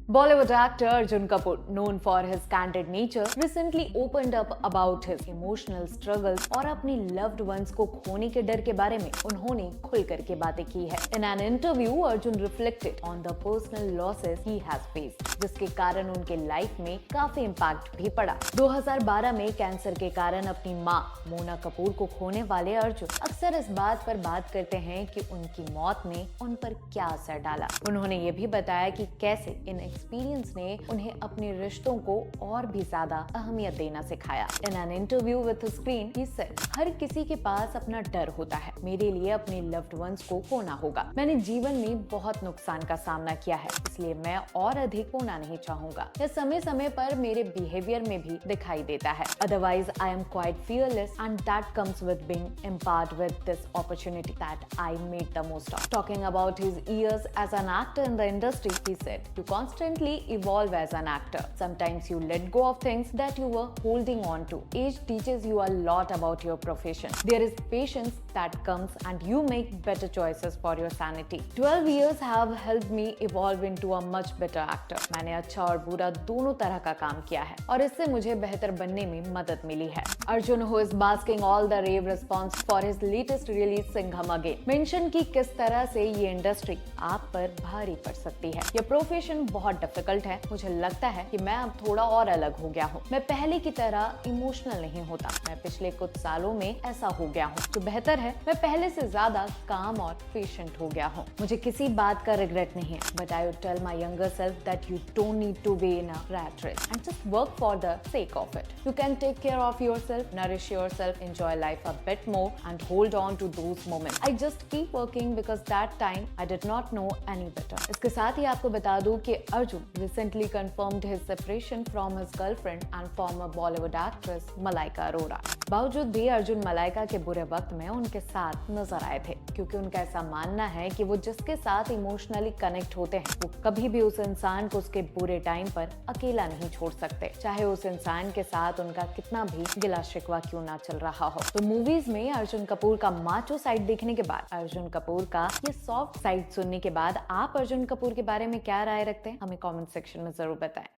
Bollywood actor Arjun Kapoor, known for his candid nature, recently opened up about his emotional struggles और अपनी loved ones को खोने के डर के बारे में उन्होंने खुल करके बातें की है। In an interview, Arjun reflected on the personal losses he has faced, जिसके कारण उनके लाइफ में काफी इम्पैक्ट भी पड़ा। 2012 में कैंसर के कारण अपनी मां मोना कपूर को खोने वाले अर्जुन अक्सर इस बात पर बात करते हैं कि उनकी मौत ने उन पर क्या असर डाला। उन्होंने ये भी बताया कि कैसे इन एक्सपीरियंस ने उन्हें अपने रिश्तों को और भी ज्यादा अहमियत देना सिखाया। In an interview with screen he said, हर किसी के पास अपना डर होता है। मेरे लिए अपने लव्ड वंस को खोना होगा। मैंने जीवन में बहुत नुकसान का सामना किया है, इसलिए मैं और अधिक खोना नहीं चाहूंगा। यह समय समय पर मेरे बिहेवियर में भी दिखाई देता है। Otherwise I am quite fearless and that comes with being empowered with this opportunity that I made the most of. Talking about his years as an actor in the industry, he said, you constantly evolve as an actor. Sometimes you let go of things that you were holding on to. Age teaches you a lot about your profession. There is patience that comes and you make better choices for your sanity. 12 years have helped me evolve into a much better actor. मैंने अच्छा और बुरा दोनों तरह का काम किया है और इससे मुझे बेहतर बनने में मदद मिली है। Arjun, who is basking all the rave response for his latest release Singham Again, mention कि किस तरह से ये इंडस्ट्री आप पर भारी पड़ सकती है। ये प्रोफेशन बहुत डिफिकल्ट है। मुझे लगता है कि मैं अब थोड़ा और अलग हो गया हूँ। मैं पहले की तरह इमोशनल नहीं होता। मैं पिछले कुछ सालों में ऐसा हो गया हूँ। जो बेहतर है, मैं पहले से ज्यादा काम और पेशेंट हो गया हूँ। मुझे किसी बात का रिग्रेट नहीं है, but I would tell my younger self that you don't need to be in a rat race and just work for the sake of it. You can take care of yourself, nourish yourself, enjoy life a bit more and hold on to those moments. I just keep working because that time I did not know any better. इसके साथ ही आपको बता दूं कि Arjun recently confirmed his separation from his girlfriend and former Bollywood actress Malaika Arora. बावजूद भी अर्जुन मलाइका के बुरे वक्त में उनके साथ नजर आए थे, क्योंकि उनका ऐसा मानना है कि वो जिसके साथ इमोशनली कनेक्ट होते हैं वो कभी भी उस इंसान को उसके बुरे टाइम पर अकेला नहीं छोड़ सकते, चाहे उस इंसान के साथ उनका कितना भी गिला शिकवा क्यों ना चल रहा हो। तो मूवीज में अर्जुन कपूर का माचो साइड देखने के बाद, अर्जुन कपूर का ये सॉफ्ट साइड सुनने के बाद आप अर्जुन कपूर के बारे में क्या राय रखते हैं, हमें कमेंट सेक्शन में जरूर बताएं।